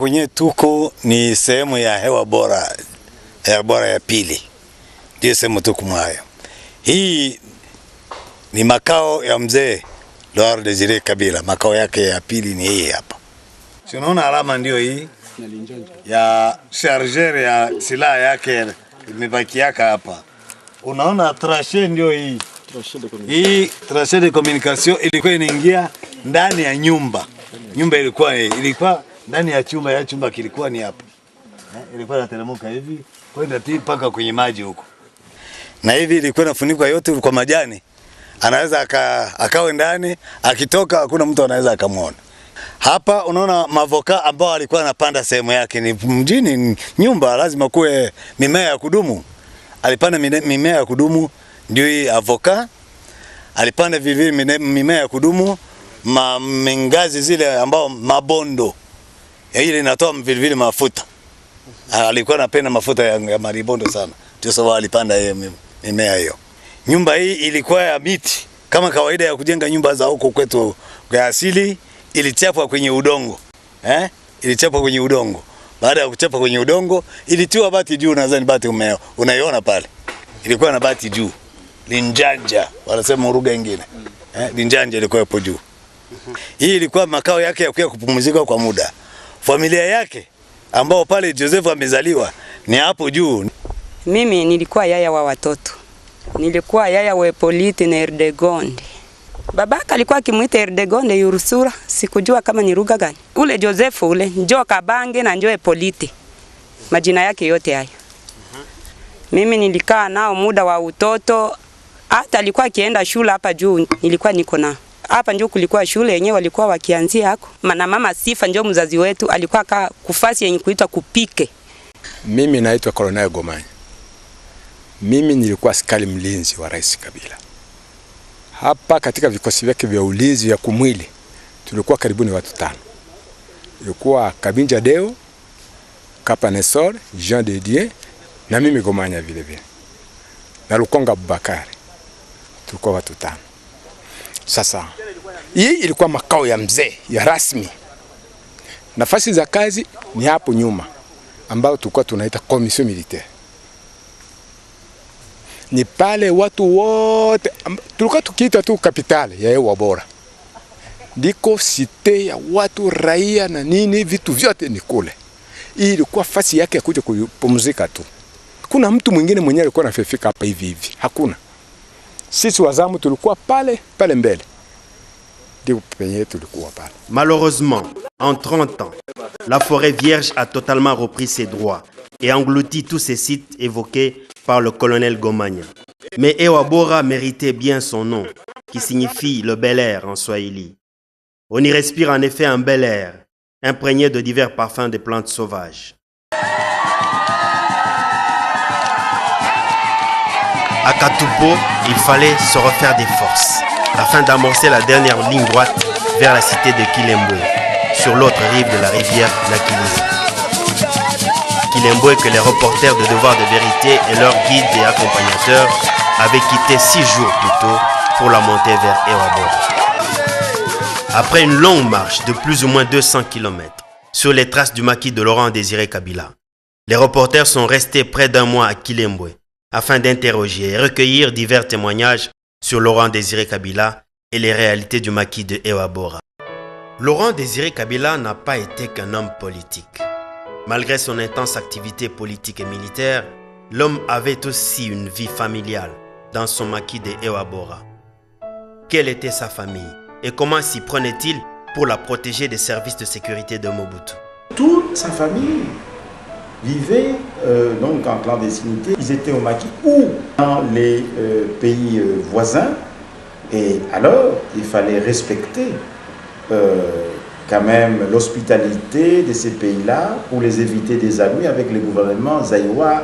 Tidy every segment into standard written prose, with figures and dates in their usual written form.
Kwenye tuko ni sehemu ya hewa bora ya pili. Ndio sehemu tuko mwayo. Hii ni makao ya mzee Laurent Desire Kabila. Makao yake ya pili ni hii hapa. Si unaona alama ndio hii ya charger ya silaha yake imebaki hapa. Unaona trachet ndio hii. Hii trachet de communication ilikuwa inaingia ndani ya nyumba. Nyumba ilikuwa ndani ya chumba kilikuwa ni hapa. Ilikuwa inateremka hivi kwenda mpaka kwenye maji huko. Na hivi ilikuwa inafunikwa yote kwa majani. Anaweza akawe ndani, akitoka hakuna mtu anaweza akamuona. Hapa unaona mavoka ambao alikuwa anapanda sehemu yake ni mjini, nyumba lazima kuwe mimea ya kudumu. Alipanda mimea ya kudumu ndio hii avoka. Alipanda vile mimea ya kudumu, mengazi zile ambao mabondo. Ile inatoa vile mafuta. Alikuwa anapenda mafuta ya maribondo sana. Ndio sababu alipanda mimea hiyo. Nyumba hii ilikuwa ya miti. Kama kawaida ya kujenga nyumba za huko kwetu kwa asili, ilichapwa kwenye udongo. Ilichapwa kwenye udongo. Baada ya kuchapa kwenye udongo, ilitiwa bati juu, nadhani bati unaiona pale. Ilikuwa na bati juu. Linjanja, wanasema lugha nyingine. Linjanja ilikuwa hapo juu. Hii ilikuwa makao yake ya kupumzika kwa muda. Familia yake ambao pale Joseph amezaliwa ni hapo juu. Mimi nilikuwa yaya wa watoto. Nilikuwa yaya wa Hippolyte na Erdegonde. Babaka alikuwa akimuita Erdegonde Yurusura, sikujua kama ni lugha gani. Ule Joseph ule njoo Kabange na njoo Hippolyte. Majina yake yote haya. Mimi nilikaa nao muda wa utoto. Hata alikuwa akienda shule hapa juu, nilikuwa niko nao. Hapa ndio kulikuwa shule yenyewe walikuwa wakianzia hako. Na mama Sifa ndio mzazi wetu alikuwa kufasi yenye kuitwa Kupike. Mimi naitwa Colonel Gomanya. Mimi nilikuwa askari mlinzi wa Rais Kabila. Hapa katika vikosi vyake vya ulinzi vya kumwili tulikuwa karibuni watu 5. Ilikuwa Kabinja Deo, Kapa Nesor, Jean de Dieu na mimi Gomanya vile vile. Na Lukonga Abubakari. Tulikuwa watu 5. Sasa hii ilikuwa makao ya mzee ya rasmi. Nafasi za kazi ni hapo nyuma ambao tulikuwa tunaita commission militaire. Ni pale watu wote tulikuwa tukiita tu kapitali ya hewa bora. Ndiko site ya watu raia na nini vitu vyote ni kule. Hii ilikuwa fasi yake ya kuja kupumzika tu. Kuna mtu mwingine mwenyewe alikuwa anafika hapa hivi. Hakuna. Sisi wazamu tulikuwa pale mbele. Malheureusement, en 30 ans, la forêt vierge a totalement repris ses droits et englouti tous ces sites évoqués par le colonel Gomanya. Mais Hewa Bora méritait bien son nom, qui signifie le bel air en swahili. On y respire en effet un bel air, imprégné de divers parfums des plantes sauvages. À Katupo, il fallait se refaire des forces afin d'amorcer la dernière ligne droite vers la cité de Kilembwe, sur l'autre rive de la rivière Nakilizi. Kilembwe que les reporters de Devoir de Vérité et leurs guides et accompagnateurs avaient quitté 6 jours plus tôt pour la montée vers Hewa Bora. Après une longue marche de plus ou moins 200 km sur les traces du maquis de Laurent Désiré Kabila, les reporters sont restés près d'un mois à Kilembwe afin d'interroger et recueillir divers témoignages sur Laurent Désiré Kabila et les réalités du maquis de Hewa Bora. Laurent Désiré Kabila n'a pas été qu'un homme politique. Malgré son intense activité politique et militaire, l'homme avait aussi une vie familiale dans son maquis de Hewa Bora. Quelle était sa famille et comment s'y prenait-il pour la protéger des services de sécurité de Mobutu? Toute sa famille vivait donc en clandestinité. Ils étaient au maquis ou dans les pays voisins. Et alors, il fallait respecter quand même l'hospitalité de ces pays-là pour les éviter des ennuis avec le gouvernement zaïrois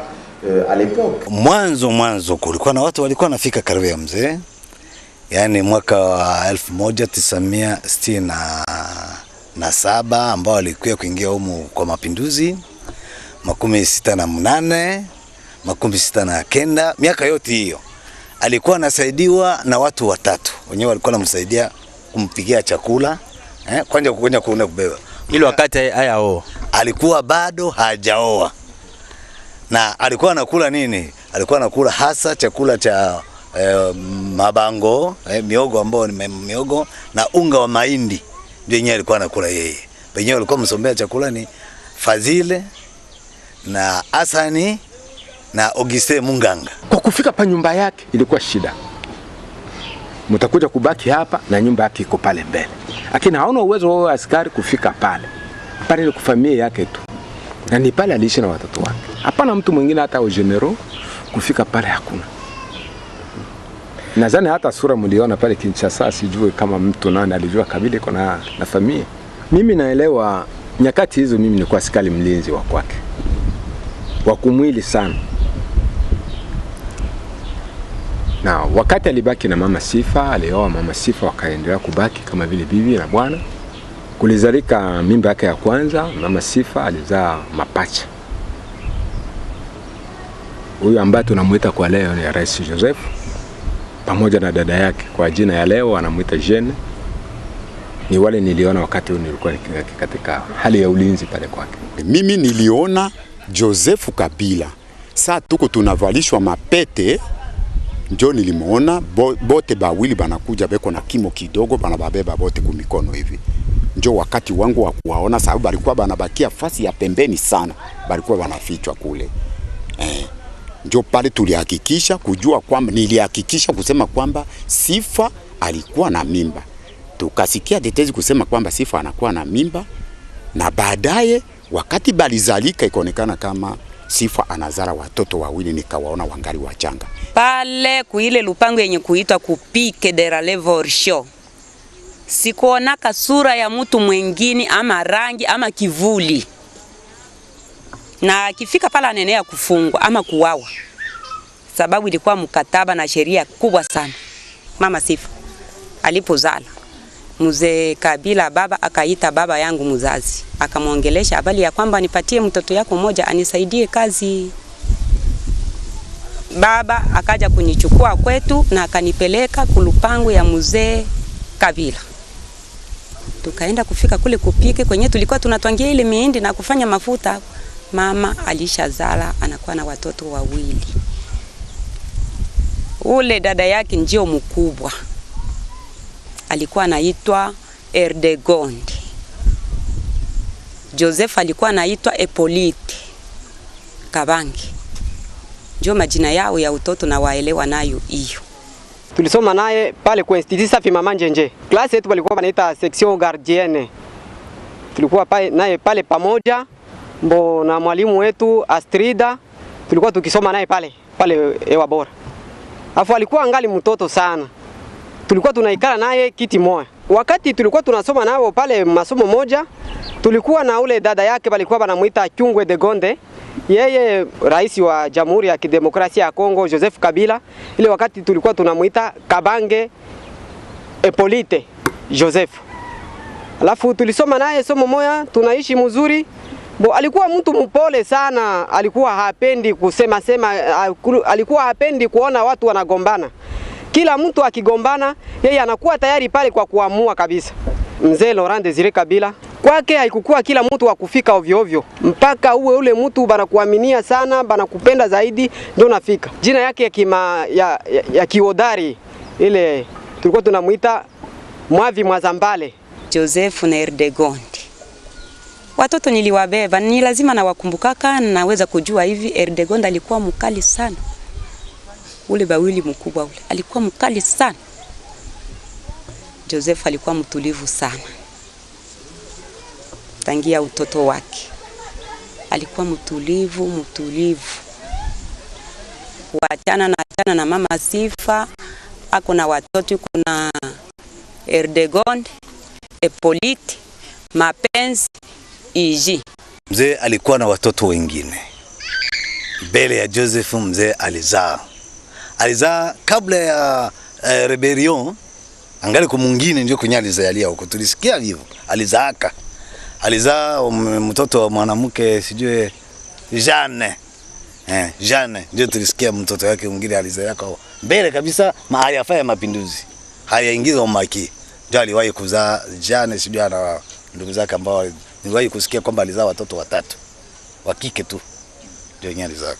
à l'époque. Mwanzo kulikuwa na watu walikuwa nafika karibu ya mzee. Yaani mwaka wa 1967 ambao walikuwa kuingia humu kwa mapinduzi. 68, 69, miaka yote hiyo. Alikuwa anasaidiwa na watu 3. Wenyewe walikuwa wanamsaidia kumpikia chakula, kwanza kuenda kubeba. Ile wakati haya alikuwa bado hajaoa. Na alikuwa anakula nini? Alikuwa anakula hasa chakula cha mabango, miogo ambao ni miogo na unga wa mahindi. Ndio yenyewe alikuwa anakula yeye. Wenyewe walikuwa msombea chakula ni Fazile na Asani na Auguste Munganga. Kwa kufika pa nyumba yake ilikuwa shida. Mtakuja kubaki hapa na nyumba yake iko pale mbele. Lakini haona uwezo wa askari kufika pale. Pale ni kufamia yake tu. Na ni pale aliishi na watoto wake. Hapana mtu mwingine hata au general kufika pale hakuna. Nadhani hata sura mliona pale Kinshasa, sijui kama mtu nani alijua Kabila iko na familia. Mimi naelewa nyakati hizo mimi nilikuwa askari mlinzi wa kwake. Wa kumwili sana. Na wakati alibaki na mama Sifa, alioa mama Sifa, wakaendelea kubaki kama vile bibi na bwana. Kulizalika mimba yake ya kwanza, mama Sifa alizaa mapacha. Huyu ambaye tunamuita kwa leo ni Rais Joseph, pamoja na dada yake kwa jina ya leo anamuita Jeanne. Ni wale niliona wakati nilikuwa katika hali ya ulinzi pale kwake. Mimi niliona Joseph Kabila. Saa tuko tunavalishwa mapete, njo nilimuona bote bawili banakuja beko na kimo kidogo, banababeba bote kumikono hivi. Njo wakati wangu wa kuwaona, sababu balikuwa banabakia fasi ya pembeni sana, balikuwa banafichwa kule. Njo pale tulihakikisha kujua kwamba, nilihakikisha kusema kwamba Sifa alikuwa na mimba. Tukasikia tetezi kusema kwamba Sifa anakuwa na mimba, na baadaye wakati balizalika ikaonekana kama Sifa anazara watoto wawili, nikawaona wangali wachanga. Pale kuile lupango yenye kuitwa kupike de la Levorsho. Sikuonaka sura ya mtu mwingine ama rangi ama kivuli. Na kifika pala anenea kufungwa ama kuwawa. Sababu ilikuwa mkataba na sheria kubwa sana. Mama Sifa alipozala, Mzee Kabila baba akaita baba yangu mzazi, akamwongelesha habari ya kwamba nipatie mtoto yako moja anisaidie kazi. Baba akaja kunichukua kwetu na akanipeleka kulupangu ya Mzee Kabila. Tukaenda kufika kule kupike kwenye tulikuwa tunatwangia ile mihindi na kufanya mafuta. Mama alishazala, anakuwa na watoto wawili. Ule dada yake ndio mkubwa, alikuwa anaitwa Erdegonde. Joseph alikuwa anaitwa Epolite Kabangi. Ndio majina yao ya utoto na waelewa nayo hiyo. Tulisoma naye pale kwa Institut Safi Mama Njenje. Klasi yetu walikuwa wanaita section gardienne. Tulikuwa pale naye pale pamoja na mwalimu wetu Astrida, tulikuwa tukisoma naye pale Hewa Bora. Afu alikuwa angali mtoto sana. Tulikuwa tunaikala naye kiti moja. Wakati tulikuwa tunasoma nao pale masomo moja, tulikuwa na ule dada yake walikuwa wanamuita Chungwe de Gonde. Yeye rais wa Jamhuri ya Kidemokrasia ya Kongo Joseph Kabila. Ile wakati tulikuwa tunamuita Kabange Epolite Joseph. Alafu tulisoma naye somo moja, tunaishi mzuri. Alikuwa mtu mpole sana, alikuwa hapendi kusema, alikuwa hapendi kuona watu wanagombana. Kila mtu akigombana, yeye anakuwa tayari pale kwa kuamua kabisa. Mzee Laurent Désiré Kabila, kwake haikukuwa kila mtu wa kufika ovyo ovyo. Mpaka uwe ule mtu banakuaminia sana, banakupenda zaidi, ndio unafika. Jina yake ya kiodari, ile tulikuwa tunamuita Mwavi Mwazambale. Joseph na Erdegonde. Watoto niliwabeba, ni lazima na wakumbukaka, naweza kujua hivi Erdegonde alikuwa mkali sana. Ule bawili mkubwa ule alikuwa mkali sana. Joseph alikuwa mtulivu sana. Tangia utoto wake alikuwa mtulivu. Kuachana na mama Sifa, ako na watoto, kuna Erdegonde, Epolite, Mapenzi, Iji. Mzee alikuwa na watoto wengine. Mbele ya Joseph mzee alizaa kabla ya rebellion, angali kwa mwingine ndio kunya alizalia huko. Tulisikia hivyo. Alizaa mtoto wa mwanamke sijue Jeanne. Jeanne ndio tulisikia mtoto wake mwingine alizaa kwa mbele kabisa hayafanya mapinduzi. Hayaingiza umaki. Ndio aliwahi kuzaa Jeanne sijue ana ndugu zake ambao Niliwahi kusikia kwamba alizaa watoto 3 wa kike tu, ndio yeye alizaa.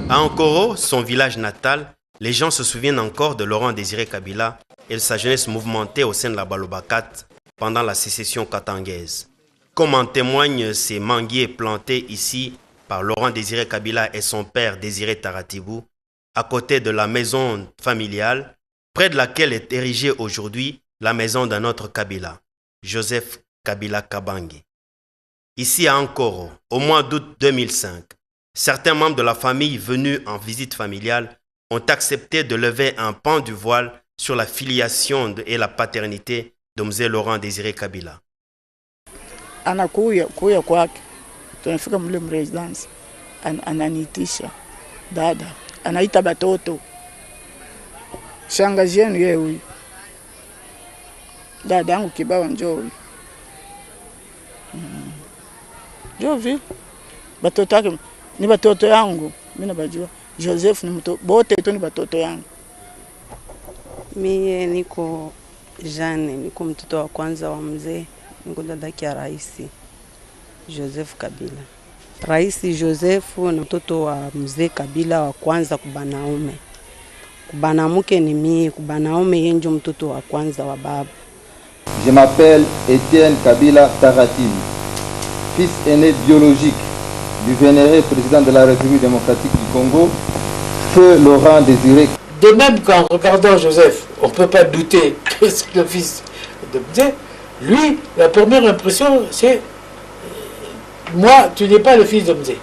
À Ankoro, son village natal, les gens se souviennent encore de Laurent Désiré Kabila et de sa jeunesse mouvementée au sein de la Balobakat pendant la sécession katangaise. Comme en témoignent ces manguiers plantés ici par Laurent Désiré Kabila et son père Désiré Taratibou, à côté de la maison familiale, près de laquelle est érigée aujourd'hui la maison d'un autre Kabila, Joseph Kabila Kabange. Ici à Ankoro, au mois d'août 2005, certains membres de la famille venus en visite familiale ont accepté de lever un pan du voile sur la filiation et la paternité de Mzee Laurent Désiré Kabila. Anakuya kwake, tunafika mle mresidence, ananitisha dada, anaita batoto, shangazi yenu yeye huyu, dada yangu kibao njoo huyu. Njoo vile batoto yake ni batoto yangu, mimi nabajua. Joseph ni mtoto, bote tu ni batoto yangu. Mie niko Jane, niko mtoto wa kwanza wa mzee, niko dadake ya Rais Joseph Kabila. Rais Joseph ni mtoto wa mzee Kabila wa kwanza kubanaume. Kubanamuke ni mie, kubanaume yenjo mtoto wa kwanza wa baba. Je m'appelle Etienne Kabila Taratibou, fils aîné biologique du vénéré président de la République démocratique du Congo, feu Laurent Désiré. De même qu'en regardant Joseph, on ne peut pas douter que c'est le fils de Mzee. Lui, la première impression, c'est moi, tu n'es pas le fils de Mzee.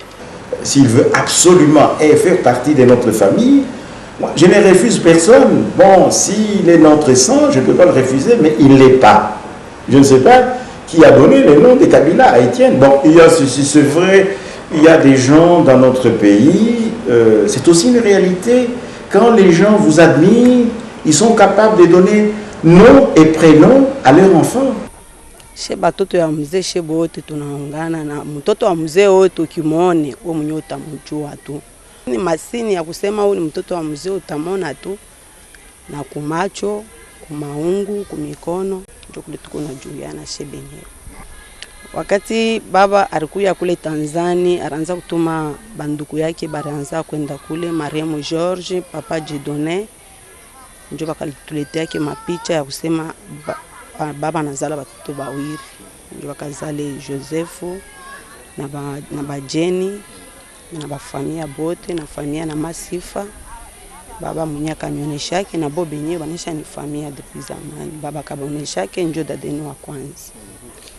S'il veut absolument faire partie de notre famille, moi, je ne refuse personne. Bon, s'il est notre sang, je ne peux pas le refuser, mais il ne l'est pas. Je ne sais pas qui a donné le nom de Kabila à Étienne. Bon, il y a ceci, c'est vrai, il y a des gens dans notre pays, c'est aussi une réalité. Quand les gens vous admirent, ils sont capables de donner nom et prénom à leur enfant. She batoto ya mzee she bote tunaungana na mtoto wa mzee wote ukimwone wewe mwenyewe utamjua tu. Ni masini ya kusema huyu ni mtoto wa mzee utamona tu na kumacho, kumaungu, kumikono, ndio kule tuko najuliana shebe yenyewe. Wakati baba alikuja kule Tanzania, alianza kutuma banduku yake baraanza kwenda kule marehemu George, papa Jedone. Ndio bakalituletea yake mapicha ya kusema baba anazala watoto bawili. Ndio bakazale Josefu na bajeni na bafamia bote na famia na Masifa. Baba mwenye akanionyesha yake na bobe yenyewe banisha ni famia depuis zamani. Baba kabaonyesha yake ndio dadenu wa kwanza.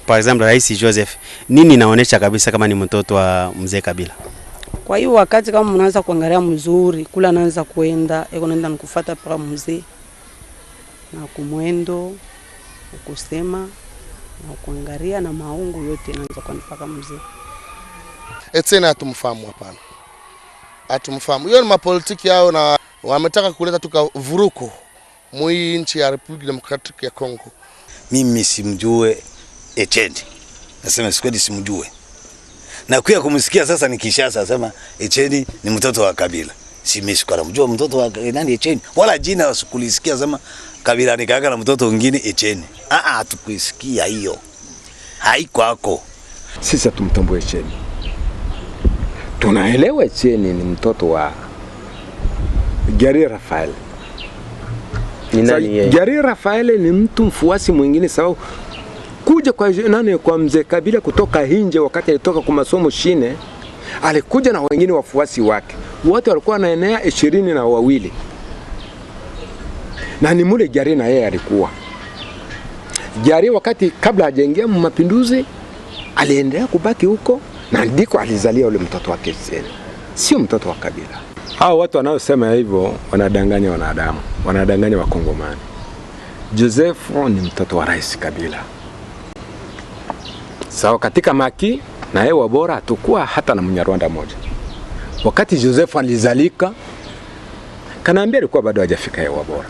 Par exemple, Rais Joseph, nini inaonyesha kabisa kama ni mtoto wa Mzee Kabila? Kwa hiyo wakati kama mnaanza kuangalia mzuri, kula anaanza kwenda, eko naenda nikufuata paka mzee. Na kumwendo, ukusema, na kuangalia na maungu yote naanza kwa mpaka mzee. Etienne hatumfahamu hapana. Hatumfahamu. Hiyo ni mapolitiki yao na wametaka kuleta tuka vuruko mwi nchi ya Republic Democratic ya Congo. Mimi simjue Etienne. Nasema sikweli simjue. Na kuya kumsikia sasa nikishasa nasema Etienne ni mtoto wa Kabila. Simeshikara mjua mtoto wa nani Etienne. Wala jina wasikulisikia sema Kabila ni kaka na mtoto mwingine Etienne. Hatukuisikia hiyo. Haiko hako. Sisi tumtambue Etienne. Tunaelewa Etienne ni mtoto wa Gary Rafael. Ni nani yeye? Gary Rafael ni mtu mfuasi mwingine sababu kuja kwa nani kwa Mzee Kabila kutoka nje wakati alitoka kwa masomo shine, alikuja na wengine wafuasi wake. Wote walikuwa na enea 22. Na ni mule Gary na yeye alikuwa. Gary wakati kabla hajaingia mapinduzi aliendelea kubaki huko na ndiko alizalia ule mtoto wake Etienne. Sio mtoto wa Kabila. Hao watu wanaosema hivyo wanadanganya wanadamu, wanadanganya Wakongomani. Joseph ni mtoto wa Rais Kabila. Sawa katika maki na hewa bora atakuwa hata na Mnyarwanda moja. Wakati Joseph alizalika, kanaambia alikuwa bado hajafika hewa bora.